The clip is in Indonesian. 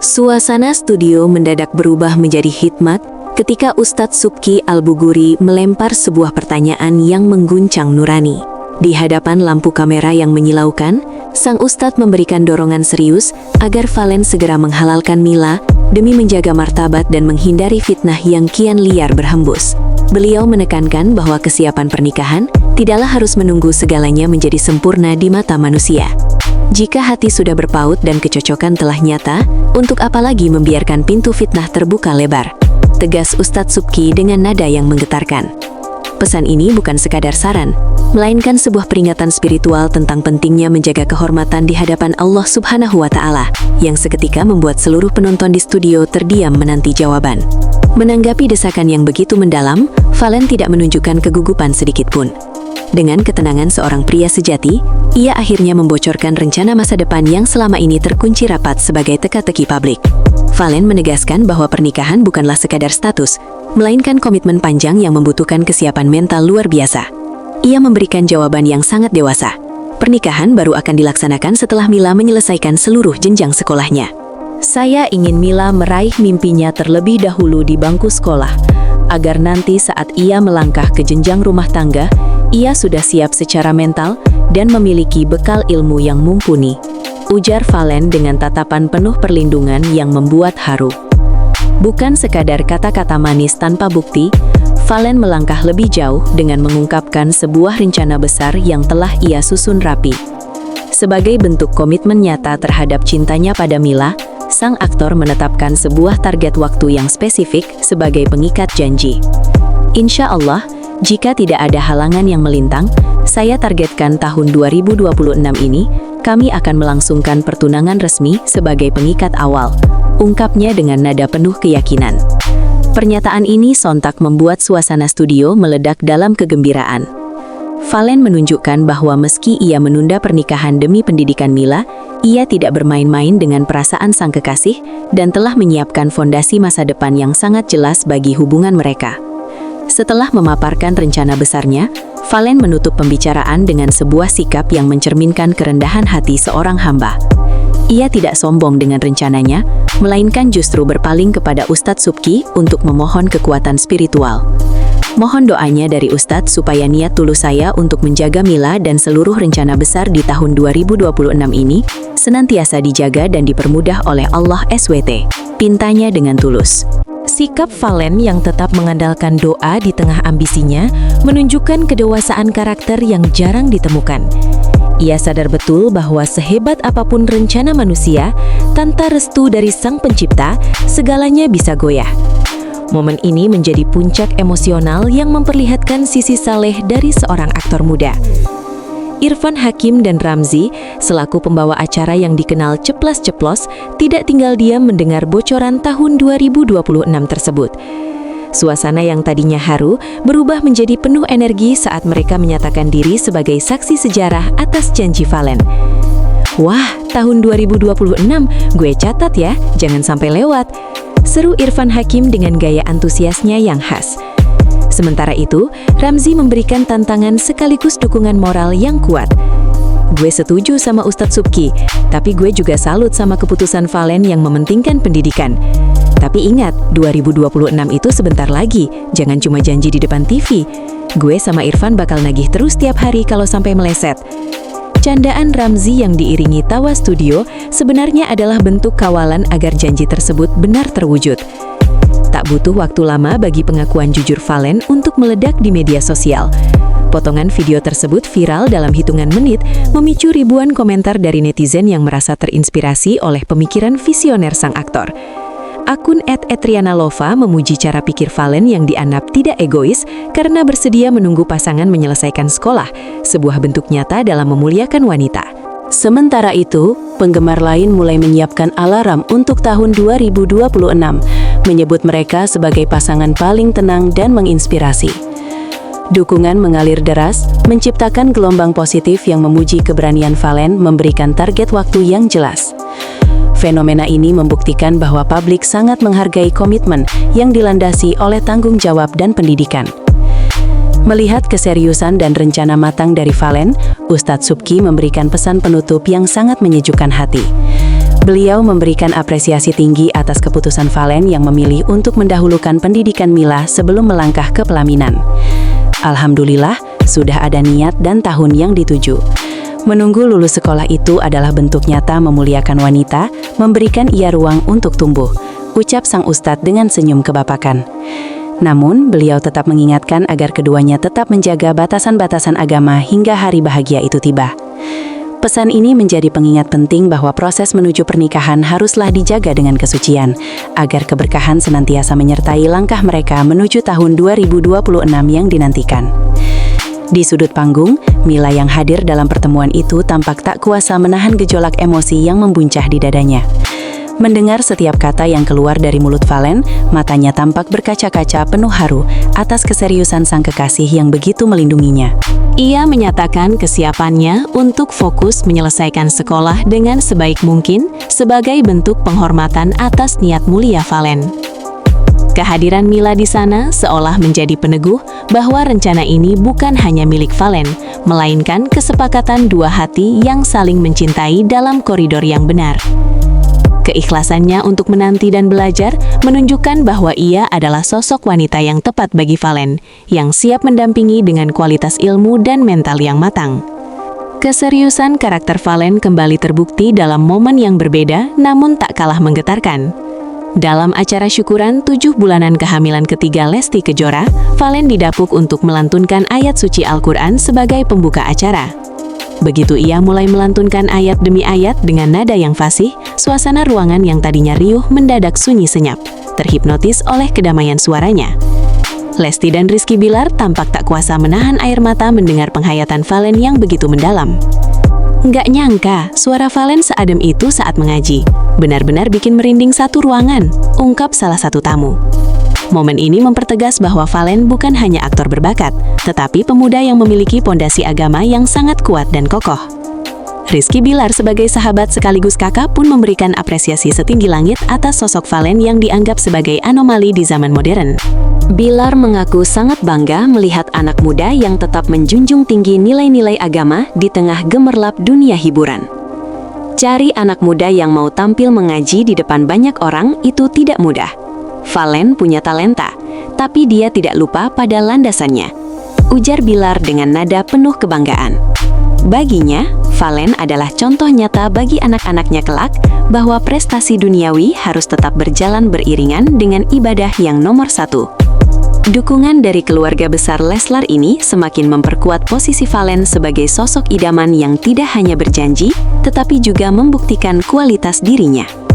Suasana studio mendadak berubah menjadi hikmat ketika Ustadz Subki Al-Buguri melempar sebuah pertanyaan yang mengguncang nurani. Di hadapan lampu kamera yang menyilaukan, sang Ustadz memberikan dorongan serius agar Valen segera menghalalkan Mila demi menjaga martabat dan menghindari fitnah yang kian liar berhembus. Beliau menekankan bahwa kesiapan pernikahan tidaklah harus menunggu segalanya menjadi sempurna di mata manusia. Jika hati sudah berpaut dan kecocokan telah nyata, untuk apa lagi membiarkan pintu fitnah terbuka lebar? Tegas Ustadz Subki dengan nada yang menggetarkan. Pesan ini bukan sekadar saran, melainkan sebuah peringatan spiritual tentang pentingnya menjaga kehormatan di hadapan Allah Subhanahu wa Ta'ala, yang seketika membuat seluruh penonton di studio terdiam menanti jawaban. Menanggapi desakan yang begitu mendalam, Valen tidak menunjukkan kegugupan sedikitpun. Dengan ketenangan seorang pria sejati, ia akhirnya membocorkan rencana masa depan yang selama ini terkunci rapat sebagai teka-teki publik. Valen menegaskan bahwa pernikahan bukanlah sekadar status, melainkan komitmen panjang yang membutuhkan kesiapan mental luar biasa. Ia memberikan jawaban yang sangat dewasa. Pernikahan baru akan dilaksanakan setelah Mila menyelesaikan seluruh jenjang sekolahnya. Saya ingin Mila meraih mimpinya terlebih dahulu di bangku sekolah, agar nanti saat ia melangkah ke jenjang rumah tangga, ia sudah siap secara mental dan memiliki bekal ilmu yang mumpuni, ujar Valen dengan tatapan penuh perlindungan yang membuat haru. Bukan sekadar kata-kata manis tanpa bukti, Valen melangkah lebih jauh dengan mengungkapkan sebuah rencana besar yang telah ia susun rapi. Sebagai bentuk komitmen nyata terhadap cintanya pada Mila, sang aktor menetapkan sebuah target waktu yang spesifik sebagai pengikat janji. Insya Allah, jika tidak ada halangan yang melintang, saya targetkan tahun 2026 ini, kami akan melangsungkan pertunangan resmi sebagai pengikat awal, ungkapnya dengan nada penuh keyakinan. Pernyataan ini sontak membuat suasana studio meledak dalam kegembiraan. Valen menunjukkan bahwa meski ia menunda pernikahan demi pendidikan Mila, ia tidak bermain-main dengan perasaan sang kekasih dan telah menyiapkan fondasi masa depan yang sangat jelas bagi hubungan mereka. Setelah memaparkan rencana besarnya, Valen menutup pembicaraan dengan sebuah sikap yang mencerminkan kerendahan hati seorang hamba. Ia tidak sombong dengan rencananya, melainkan justru berpaling kepada Ustadz Subki untuk memohon kekuatan spiritual. Mohon doanya dari Ustadz supaya niat tulus saya untuk menjaga Mila dan seluruh rencana besar di tahun 2026 ini senantiasa dijaga dan dipermudah oleh Allah SWT, pintanya dengan tulus. Sikap Valen yang tetap mengandalkan doa di tengah ambisinya menunjukkan kedewasaan karakter yang jarang ditemukan. Ia sadar betul bahwa sehebat apapun rencana manusia, tanpa restu dari Sang Pencipta, segalanya bisa goyah. Momen ini menjadi puncak emosional yang memperlihatkan sisi saleh dari seorang aktor muda. Irfan Hakim dan Ramzy, selaku pembawa acara yang dikenal ceplas-ceplos, tidak tinggal diam mendengar bocoran tahun 2026 tersebut. Suasana yang tadinya haru berubah menjadi penuh energi saat mereka menyatakan diri sebagai saksi sejarah atas janji Valen. Wah, tahun 2026, gue catat ya, jangan sampai lewat, seru Irfan Hakim dengan gaya antusiasnya yang khas. Sementara itu, Ramzy memberikan tantangan sekaligus dukungan moral yang kuat. Gue setuju sama Ustadz Subki, tapi gue juga salut sama keputusan Valen yang mementingkan pendidikan. Tapi ingat, 2026 itu sebentar lagi, jangan cuma janji di depan TV. Gue sama Irfan bakal nagih terus tiap hari kalau sampai meleset. Candaan Ramzy yang diiringi tawa studio sebenarnya adalah bentuk kawalan agar janji tersebut benar terwujud. Tak butuh waktu lama bagi pengakuan jujur Valen untuk meledak di media sosial. Potongan video tersebut viral dalam hitungan menit, memicu ribuan komentar dari netizen yang merasa terinspirasi oleh pemikiran visioner sang aktor. Akun @etrianalova memuji cara pikir Valen yang dianggap tidak egois karena bersedia menunggu pasangan menyelesaikan sekolah, sebuah bentuk nyata dalam memuliakan wanita. Sementara itu, penggemar lain mulai menyiapkan alarm untuk tahun 2026, menyebut mereka sebagai pasangan paling tenang dan menginspirasi. Dukungan mengalir deras, menciptakan gelombang positif yang memuji keberanian Valen memberikan target waktu yang jelas. Fenomena ini membuktikan bahwa publik sangat menghargai komitmen yang dilandasi oleh tanggung jawab dan pendidikan. Melihat keseriusan dan rencana matang dari Valen, Ustadz Subki memberikan pesan penutup yang sangat menyejukkan hati. Beliau memberikan apresiasi tinggi atas keputusan Valen yang memilih untuk mendahulukan pendidikan Mila sebelum melangkah ke pelaminan. Alhamdulillah, sudah ada niat dan tahun yang dituju. Menunggu lulus sekolah itu adalah bentuk nyata memuliakan wanita, memberikan ia ruang untuk tumbuh, ucap sang ustadz dengan senyum kebapakan. Namun, beliau tetap mengingatkan agar keduanya tetap menjaga batasan-batasan agama hingga hari bahagia itu tiba. Pesan ini menjadi pengingat penting bahwa proses menuju pernikahan haruslah dijaga dengan kesucian, agar keberkahan senantiasa menyertai langkah mereka menuju tahun 2026 yang dinantikan. Di sudut panggung, Mila yang hadir dalam pertemuan itu tampak tak kuasa menahan gejolak emosi yang membuncah di dadanya. Mendengar setiap kata yang keluar dari mulut Valen, matanya tampak berkaca-kaca penuh haru atas keseriusan sang kekasih yang begitu melindunginya. Ia menyatakan kesiapannya untuk fokus menyelesaikan sekolah dengan sebaik mungkin sebagai bentuk penghormatan atas niat mulia Valen. Kehadiran Mila di sana seolah menjadi peneguh bahwa rencana ini bukan hanya milik Valen, melainkan kesepakatan dua hati yang saling mencintai dalam koridor yang benar. Keikhlasannya untuk menanti dan belajar menunjukkan bahwa ia adalah sosok wanita yang tepat bagi Valen, yang siap mendampingi dengan kualitas ilmu dan mental yang matang. Keseriusan karakter Valen kembali terbukti dalam momen yang berbeda namun tak kalah menggetarkan. Dalam acara syukuran 7 bulanan kehamilan ketiga Lesti Kejora, Valen didapuk untuk melantunkan ayat suci Al-Quran sebagai pembuka acara. Begitu ia mulai melantunkan ayat demi ayat dengan nada yang fasih, suasana ruangan yang tadinya riuh mendadak sunyi senyap, terhipnotis oleh kedamaian suaranya. Lesti dan Rizky Bilar tampak tak kuasa menahan air mata mendengar penghayatan Valen yang begitu mendalam. Nggak nyangka, suara Valen seadem itu saat mengaji. Benar-benar bikin merinding satu ruangan, ungkap salah satu tamu. Momen ini mempertegas bahwa Valen bukan hanya aktor berbakat, tetapi pemuda yang memiliki pondasi agama yang sangat kuat dan kokoh. Rizky Bilar sebagai sahabat sekaligus kakak pun memberikan apresiasi setinggi langit atas sosok Valen yang dianggap sebagai anomali di zaman modern. Bilar mengaku sangat bangga melihat anak muda yang tetap menjunjung tinggi nilai-nilai agama di tengah gemerlap dunia hiburan. Cari anak muda yang mau tampil mengaji di depan banyak orang itu tidak mudah. Valen punya talenta, tapi dia tidak lupa pada landasannya, ujar Bilar dengan nada penuh kebanggaan. Baginya, Valen adalah contoh nyata bagi anak-anaknya kelak bahwa prestasi duniawi harus tetap berjalan beriringan dengan ibadah yang nomor satu. Dukungan dari keluarga besar Leslar ini semakin memperkuat posisi Valen sebagai sosok idaman yang tidak hanya berjanji, tetapi juga membuktikan kualitas dirinya.